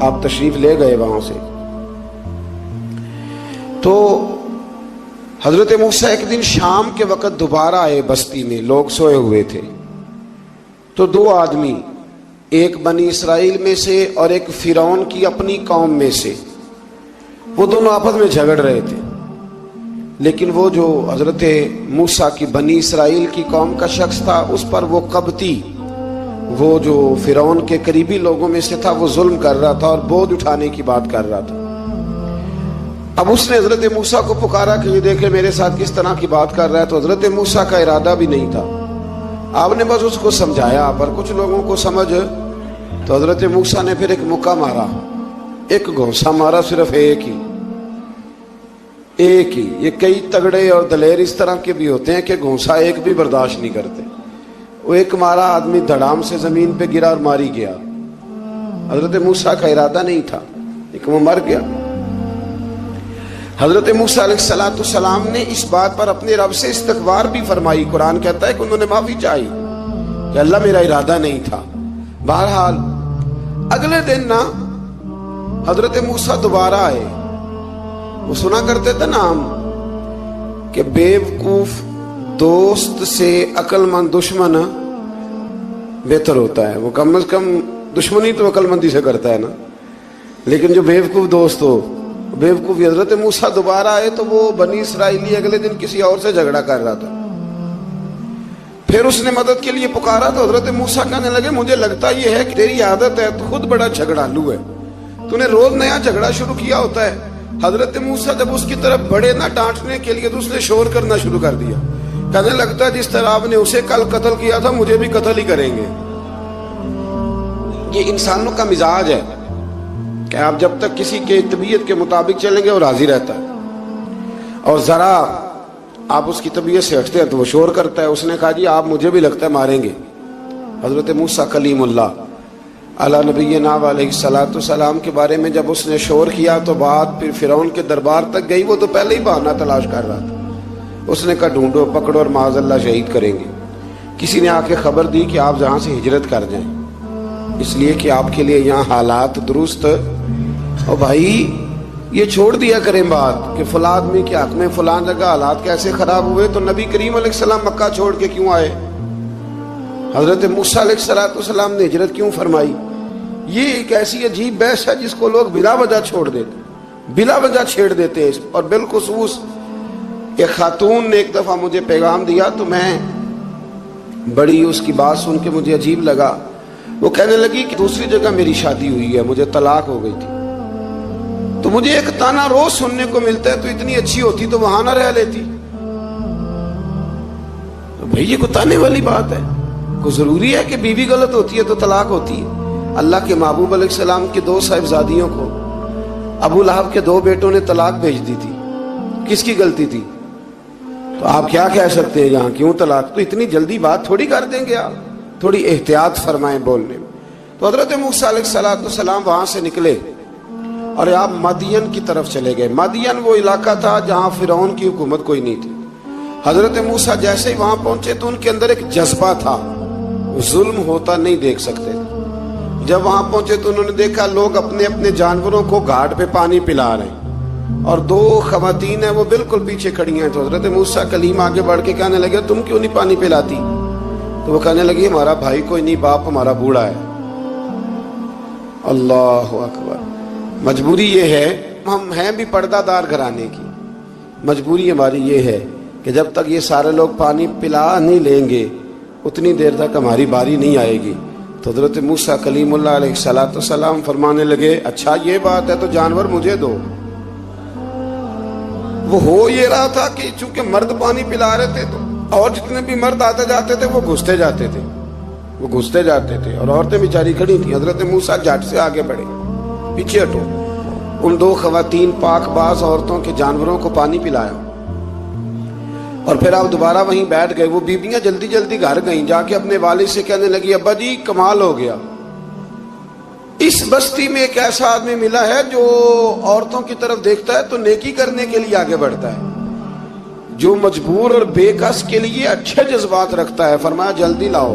آپ تشریف لے گئے وہاں سے. تو حضرت موسیٰ ایک دن شام کے وقت دوبارہ آئے بستی میں، لوگ سوئے ہوئے تھے. تو دو آدمی، ایک بنی اسرائیل میں سے اور ایک فرعون کی اپنی قوم میں سے، وہ دونوں آپس میں جھگڑ رہے تھے. لیکن وہ جو حضرت موسیٰ کی بنی اسرائیل کی قوم کا شخص تھا، اس پر وہ قبطی، وہ جو فرعون کے قریبی لوگوں میں سے تھا، وہ ظلم کر رہا تھا اور بوجھ اٹھانے کی بات کر رہا تھا. اب اس نے حضرت موسیٰ کو پکارا کہ یہ دیکھے میرے ساتھ کس طرح کی بات کر رہا ہے. تو حضرت موسیٰ کا ارادہ بھی نہیں تھا، آپ نے بس اس کو سمجھایا. پر کچھ لوگوں کو سمجھ، تو حضرت موسیٰ نے پھر ایک مکہ مارا، ایک گھونسا مارا، صرف ایک ہی. یہ کئی تگڑے اور دلیر اس طرح کے بھی ہوتے ہیں کہ گھونسا ایک بھی برداشت نہیں کرتے. وہ ایک مارا، آدمی دھڑام سے زمین پہ گرا اور ماری گیا. حضرت موسیٰ کا ارادہ نہیں تھا لیکن وہ مر گیا. حضرت موسیٰ علیہ السلام نے اس بات پر اپنے رب سے استغفار بھی فرمائی. قرآن کہتا ہے کہ انہوں نے معافی چاہی کہ اللہ میرا ارادہ نہیں تھا. بہرحال اگلے دن نا حضرت موسیٰ دوبارہ آئے. وہ سنا کرتے تھے نا ہم کہ بیوقوف دوست سے عقل مند دشمن بہتر ہوتا ہے. وہ کم از کم دشمنی تو عقل مندی سے کرتا ہے نا، لیکن جو بیوقوف دوست ہو بیوقوفی. حضرت موسیٰ دوبارہ آئے تو وہ بنی اسرائیلی اگلے دن کسی اور سے جھگڑا کر رہا تھا. پھر اس نے مدد کے لیے پکارا تو حضرت موسیٰ کہنے لگے مجھے لگتا یہ ہے کہ تیری عادت ہے، تو خود بڑا جھگڑالو ہے، تو نے روز نیا جھگڑا شروع کیا ہوتا ہے. حضرت موسیٰ جب اس کی طرف بڑھے نہ ڈانٹنے کے لیے تو اس نے شور کرنا شروع کر دیا. کہنے لگتا ہے جس طرح آپ نے اسے کل قتل کیا تھا مجھے بھی قتل ہی کریں گے. یہ انسانوں کا مزاج ہے کہ آپ جب تک کسی کے طبیعت کے مطابق چلیں گے وہ راضی رہتا ہے، اور ذرا آپ اس کی طبیعت سے ہٹتے ہیں تو وہ شور کرتا ہے. اس نے کہا جی آپ مجھے بھی لگتا ہے ماریں گے. حضرت موسیٰ کلیم اللہ علیہ نبینا علیہ السلام کے بارے میں جب اس نے شور کیا تو بات پھر فرعون کے دربار تک گئی. وہ تو پہلے ہی بہانہ تلاش کر رہا تھا. اس نے کہا ڈھونڈو پکڑو اور معاذ اللہ شہید کریں گے. کسی نے آ کے خبر دی کہ آپ یہاں سے ہجرت کر جائیں، اس لیے کہ آپ کے لیے یہاں حالات درست. اور بھائی یہ چھوڑ دیا کریں بات کہ فلاں آدمی کے حق میں فلاں جگہ حالات کیسے خراب ہوئے. تو نبی کریم علیہ السلام مکہ چھوڑ کے کیوں آئے؟ حضرت موسیٰ علیہ السلام نے ہجرت کیوں فرمائی؟ یہ ایک ایسی عجیب بحث ہے جس کو لوگ بلا وجہ چھوڑ دیتے، بلا وجہ چھیڑ دیتے ہیں. اور بالخصوص ایک خاتون نے ایک دفعہ مجھے پیغام دیا تو میں بڑی اس کی بات سن کے مجھے عجیب لگا. وہ کہنے لگی کہ دوسری جگہ میری شادی ہوئی ہے، مجھے طلاق ہو گئی تھی، تو مجھے ایک تانا روز سننے کو ملتا ہے تو اتنی اچھی ہوتی تو وہاں نہ رہ لیتی. بھئی یہ کوئی تانے والی بات ہے؟ کوئی ضروری ہے کہ بیوی غلط ہوتی ہے تو طلاق ہوتی ہے؟ اللہ کے محبوب علیہ السلام کے دو صاحبزادیوں کو ابو لہب کے دو بیٹوں نے طلاق بھیج دی تھی. کس کی غلطی تھی؟ تو آپ کیا کہہ سکتے ہیں یہاں کیوں طلاق؟ تو اتنی جلدی بات تھوڑی کر دیں گے آپ، تھوڑی احتیاط فرمائیں بولنے میں. تو حضرت موسیٰ علیہ السلام وہاں سے نکلے اور آپ مدین کی طرف چلے گئے. مدین وہ علاقہ تھا جہاں فرعون کی حکومت کوئی نہیں تھی. حضرت موسیٰ جیسے ہی وہاں پہنچے تو ان کے اندر ایک جذبہ تھا، ظلم ہوتا نہیں دیکھ سکتے. جب وہاں پہنچے تو انہوں نے دیکھا لوگ اپنے اپنے جانوروں کو گھاٹ پہ پانی پلا رہے ہیں اور دو خواتین ہیں وہ بالکل پیچھے کھڑی ہیں. تو حضرت موسیٰ کلیم آگے بڑھ کے کہنے لگے تم کیوں نہیں پانی پلاتی؟ تو وہ کہنے لگی ہمارا بھائی کوئی نہیں، باپ ہمارا بوڑھا ہے. اللہ اکبر. مجبوری یہ ہے، ہم ہیں بھی پردہ دار گھرانے کی، مجبوری ہماری یہ ہے کہ جب تک یہ سارے لوگ پانی پلا نہیں لیں گے اتنی دیر تک ہماری باری نہیں آئے گی. تو حضرت موسیٰ کلیم اللہ علیہ السلام فرمانے لگے اچھا یہ بات ہے تو جانور مجھے دو. وہ ہو یہ رہا تھا کہ چونکہ مرد پانی پلا رہے تھے تو اور جتنے بھی مرد آتے جاتے تھے وہ گھستے جاتے تھے اور عورتیں بیچاری کھڑی تھیں. حضرت موسیٰ جھٹ سے آگے بڑھے، پیچھے ہٹو. ان دو خواتین پاک باز عورتوں کے جانوروں کو پانی پلایا اور پھر آپ دوبارہ وہیں بیٹھ گئے. وہ بیبیاں جلدی جلدی گھر گئیں، جا کے اپنے والد سے کہنے لگی ابا جی کمال ہو گیا، اس بستی میں ایک ایسا آدمی ملا ہے جو عورتوں کی طرف دیکھتا ہے تو نیکی کرنے کے لیے آگے بڑھتا ہے، جو مجبور اور بے کس کے لیے اچھے جذبات رکھتا ہے. فرمایا جلدی لاؤ.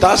10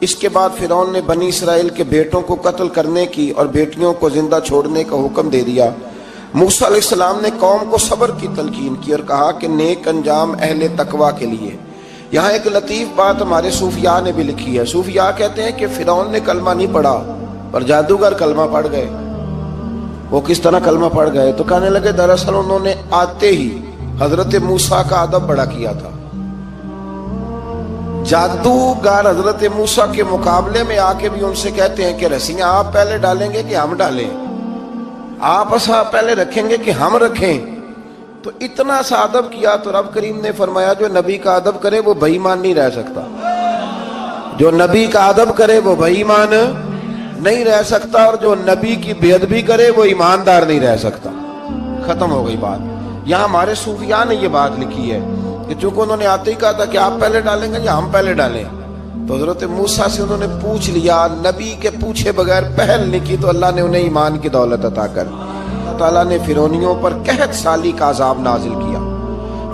اس کے بعد فرعون نے بنی اسرائیل کے بیٹوں کو قتل کرنے کی اور بیٹیوں کو زندہ چھوڑنے کا حکم دے دیا۔ موسیٰ علیہ السلام نے قوم کو صبر کی تلقین کی اور کہا کہ نیک انجام اہل تقوی کے لیے۔ یہاں ایک لطیف بات ہمارے صوفیاء نے بھی لکھی ہے۔ صوفیاء کہتے ہیں کہ فرعون نے کلمہ نہیں پڑھا پر جادوگر کلمہ پڑھ گئے۔ وہ کس طرح کلمہ پڑھ گئے؟ تو کہنے لگے دراصل انہوں نے آتے ہی حضرت موسیٰ کا ادب بڑا کیا تھا۔ جادوگر حضرت موسیٰ کے مقابلے میں آ کے بھی ان سے کہتے ہیں کہ رسیاں آپ پہلے ڈالیں گے کہ ہم ڈالیں؟ آپ ایسا پہلے رکھیں گے کہ ہم رکھیں؟ تو اتنا سا ادب کیا تو رب کریم نے فرمایا جو نبی کا ادب کرے وہ بے ایمان نہیں رہ سکتا۔ جو نبی کا ادب کرے وہ بے ایمان نہیں رہ سکتا، اور جو نبی کی بے ادبی کرے وہ ایماندار نہیں رہ سکتا۔ ختم ہو گئی بات۔ یہاں ہمارے صوفیاء نے یہ بات لکھی ہے کہ چونکہ انہوں نے آتے ہی کہا تھا کہ آپ پہلے ڈالیں گے یا ہم پہلے ڈالیں، تو حضرت موسیٰ سے انہوں نے پوچھ لیا، نبی کے پوچھے بغیر پہل نہیں کی تو اللہ نے انہیں ایمان کی دولت عطا کر دی۔ اللہ تعالیٰ نے فرعونیوں پر قحط سالی کا عذاب نازل کیا۔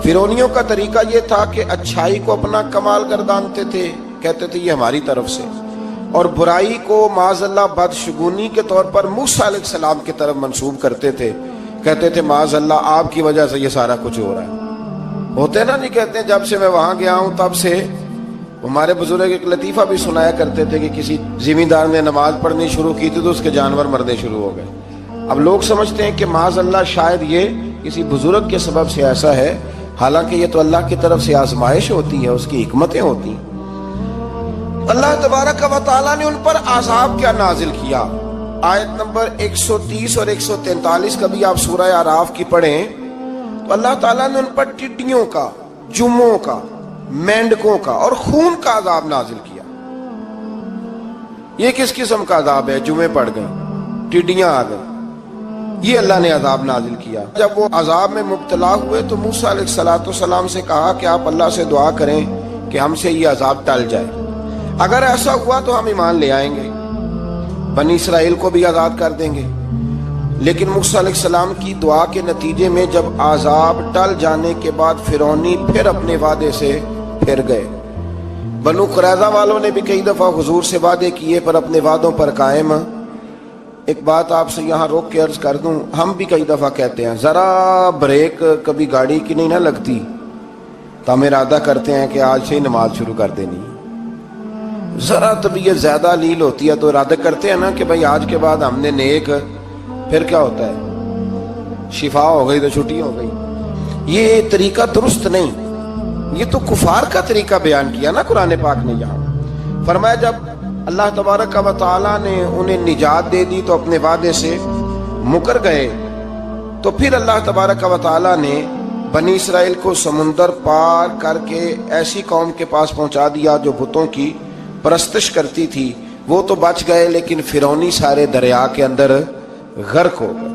فرعونیوں کا طریقہ یہ تھا کہ اچھائی کو اپنا کمال گردانتے تھے، کہتے تھے یہ ہماری طرف سے، اور برائی کو معاذ اللہ بدشگونی کے طور پر موسیٰ علیہ السلام کی طرف منسوب کرتے تھے، کہتے تھے معاذ اللہ آپ کی وجہ سے یہ سارا کچھ ہو رہا ہے۔ ہوتے نا، نہیں کہتے ہیں جب سے میں وہاں گیا ہوں تب سے۔ ہمارے بزرگ ایک لطیفہ بھی سنایا کرتے تھے کہ کسی زمیندار نے نماز پڑھنی شروع کی تھی تو اس کے جانور مرنے شروع ہو گئے۔ اب لوگ سمجھتے ہیں کہ معاذ اللہ شاید یہ کسی بزرگ کے سبب سے ایسا ہے، حالانکہ یہ تو اللہ کی طرف سے آزمائش ہوتی ہے، اس کی حکمتیں ہوتی ہیں۔ اللہ تبارک و تعالیٰ نے ان پر عذاب کیا نازل کیا؟ آیت نمبر 130 اور 143 کا بھی آپ سورہ اعراف کی پڑھیں تو اللہ تعالیٰ نے ان پر ٹڈیوں کا، جموں کا، مینڈکوں کا اور خون کا عذاب نازل کیا۔ یہ کس قسم کا عذاب ہے؟ جمعے پڑ گئے، ٹڈیاں آ گئیں، یہ اللہ نے عذاب نازل کیا۔ جب وہ عذاب میں مبتلا ہوئے تو موسیٰ علیہ السلام سے کہا کہ آپ اللہ سے دعا کریں کہ ہم سے یہ عذاب ٹل جائے، اگر ایسا ہوا تو ہم ایمان لے آئیں گے، بنی اسرائیل کو بھی آزاد کر دیں گے۔ لیکن موسیٰ علیہ السلام کی دعا کے نتیجے میں جب عذاب ٹل جانے کے بعد فرعونی پھر اپنے وعدے سے پھر گئے۔ بنو قریظہ والوں نے بھی کئی دفعہ حضور سے وعدے کیے پر اپنے وعدوں پر قائم۔ ایک بات آپ سے یہاں روک کے عرض کر دوں، ہم بھی کئی دفعہ کہتے ہیں ذرا بریک کبھی گاڑی کی نہیں نہ لگتی تو ہم ارادہ کرتے ہیں کہ آج سے ہی نماز شروع کر دینی۔ ذرا طبیعت زیادہ لیل ہوتی ہے تو ارادہ کرتے ہیں نا کہ بھائی آج کے بعد ہم نے نیک، پھر کیا ہوتا ہے؟ شفا ہو گئی تو چھٹی ہو گئی۔ یہ طریقہ درست نہیں، یہ تو کفار کا طریقہ بیان کیا نا قرآن پاک نے۔ یہاں فرمایا جب اللہ تبارک و تعالیٰ نے انہیں نجات دے دی تو اپنے وعدے سے مکر گئے، تو پھر اللہ تبارک و تعالیٰ نے بنی اسرائیل کو سمندر پار کر کے ایسی قوم کے پاس پہنچا دیا جو بتوں کی پرستش کرتی تھی۔ وہ تو بچ گئے لیکن فرعونی سارے دریا کے اندر غرق ہو گئے۔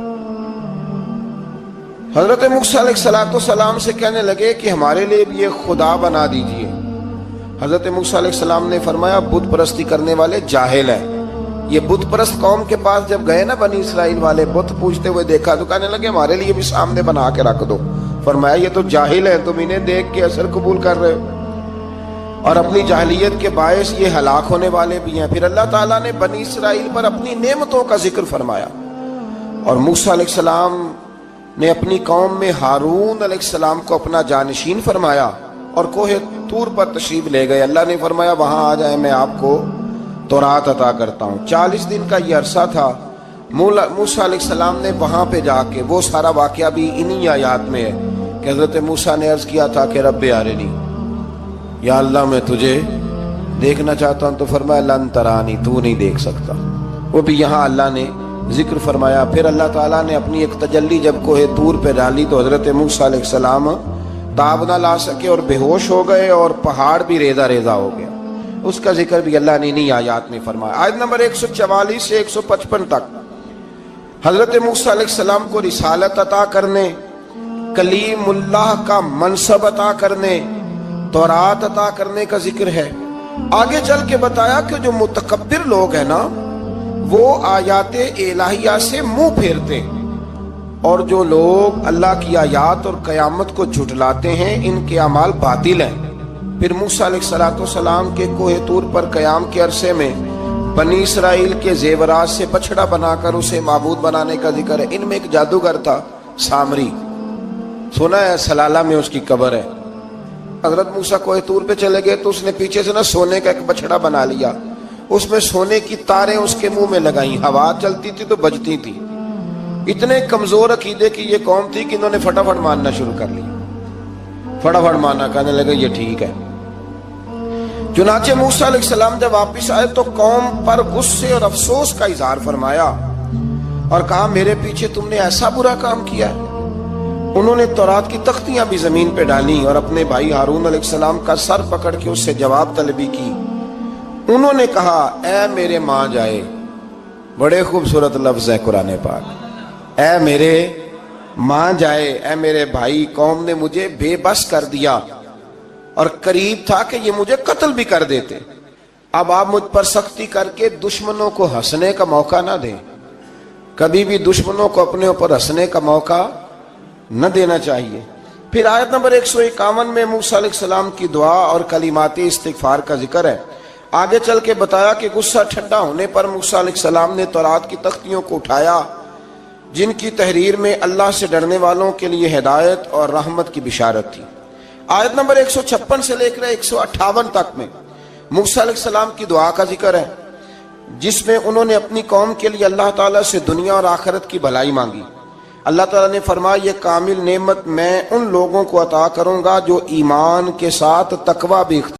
حضرت موسیٰ علیہ السلام سے کہنے لگے کہ ہمارے لیے بھی ایک خدا بنا دیجئے۔ حضرت موسیٰ علیہ السلام نے فرمایا بت پرستی کرنے والے جاہل ہیں۔ یہ بت پرست قوم کے پاس جب گئے نا بنی اسرائیل والے، بت پوجتے ہوئے دیکھا تو کہنے لگے ہمارے لیے بھی سامنے بنا کے رکھ دو۔ فرمایا یہ تو جاہل ہیں، تم انہیں دیکھ کے اثر قبول کر رہے ہو اور اپنی جاہلیت کے باعث یہ ہلاک ہونے والے بھی ہیں۔ پھر اللہ تعالیٰ نے بنی اسرائیل پر اپنی نعمتوں کا ذکر فرمایا، اور موسیٰ علیہ السلام نے اپنی قوم میں ہارون علیہ السلام کو اپنا جانشین فرمایا اور کوہ طور پر تشریف لے گئے۔ اللہ نے فرمایا وہاں آ جائیں، میں آپ کو تورات عطا کرتا ہوں۔ 40 دن کا یہ عرصہ تھا۔ موسیٰ علیہ السلام نے وہاں پہ جا کے، وہ سارا واقعہ بھی انہی آیات میں ہے کہ حضرت موسیٰ نے عرض کیا تھا کہ رب ارنی، یا اللہ میں تجھے دیکھنا چاہتا ہوں، تو فرمایا لن ترانی، تو نہیں دیکھ سکتا۔ وہ بھی یہاں اللہ نے ذکر فرمایا۔ پھر اللہ تعالیٰ نے اپنی ایک تجلی جب کوہ طور پہ ڈالی تو حضرت موسیٰ علیہ السلام تاب نہ لا سکے اور بے ہوش ہو گئے، اور پہاڑ بھی ریزہ ریزہ ہو گیا۔ اس کا ذکر بھی اللہ نے انہی آیات میں فرمایا۔ آیت نمبر 144 سے 155 تک حضرت موسیٰ علیہ السلام کو رسالت عطا کرنے، کلیم اللہ کا منصب عطا کرنے، تورات عطا کرنے کا ذکر ہے۔ آگے چل کے بتایا کہ جو متکبر لوگ ہیں نا وہ آیات الہیہ سے منہ پھیرتے ہیں، اور جو لوگ اللہ کی آیات اور قیامت کو جھٹلاتے ہیں ان کے اعمال باطل ہیں۔ پھر موسیٰ علیہ السلام کے کوہ طور پر قیام کے عرصے میں بنی اسرائیل کے زیورات سے بچڑا بنا کر اسے معبود بنانے کا ذکر ہے۔ ان میں ایک جادوگر تھا سامری، سنا ہے سلالہ میں اس کی قبر ہے۔ حضرت موسیٰ کوہ طور پہ چلے گئے تو اس نے پیچھے سے سونے کا ایک بچڑا بنا لیا، اس میں سونے کی تاریں اس کے منہ میں لگائیں، ہوا چلتی تھی تو بجتی تھی۔ اتنے کمزور عقیدے کی یہ قوم تھی کہ انہوں نے فٹافٹ ماننا شروع کر لیا، فٹافٹ ماننا، کہنے لگے یہ ٹھیک ہے۔ چنانچہ موسیٰ علیہ السلام جب واپس آئے تو قوم پر غصے اور افسوس کا اظہار فرمایا اور کہا میرے پیچھے تم نے ایسا برا کام کیا ہے۔ انہوں نے تورات کی تختیاں بھی زمین پہ ڈالی اور اپنے بھائی ہارون علیہ السلام کا سر پکڑ کے اس سے جواب طلبی کی۔ انہوں نے کہا اے میرے ماں جائے، بڑے خوبصورت لفظ ہے قرآن پاک، اے میرے ماں جائے، اے میرے بھائی، قوم نے مجھے بے بس کر دیا اور قریب تھا کہ یہ مجھے قتل بھی کر دیتے۔ اب آپ مجھ پر سختی کر کے دشمنوں کو ہنسنے کا موقع نہ دیں، کبھی بھی دشمنوں کو اپنے اوپر ہنسنے کا موقع نہ دینا چاہیے۔ پھر آیت نمبر 151 میں موسیٰ علیہ السلام کی دعا اور کلمات استغفار کا ذکر ہے۔ آگے چل کے بتایا کہ غصہ ٹھنڈا ہونے پر موسیٰ علیہ السلام نے تورات کی تختیوں کو اٹھایا جن کی تحریر میں اللہ سے ڈرنے والوں کے لیے ہدایت اور رحمت کی بشارت تھی۔ آیت نمبر 156 سے لے کر 158 تک میں موسیٰ علیہ السلام کی دعا کا ذکر ہے، جس میں انہوں نے اپنی قوم کے لیے اللہ تعالیٰ سے دنیا اور آخرت کی بھلائی مانگی۔ اللہ تعالیٰ نے فرمایا یہ کامل نعمت میں ان لوگوں کو عطا کروں گا جو ایمان کے ساتھ تقوی بھی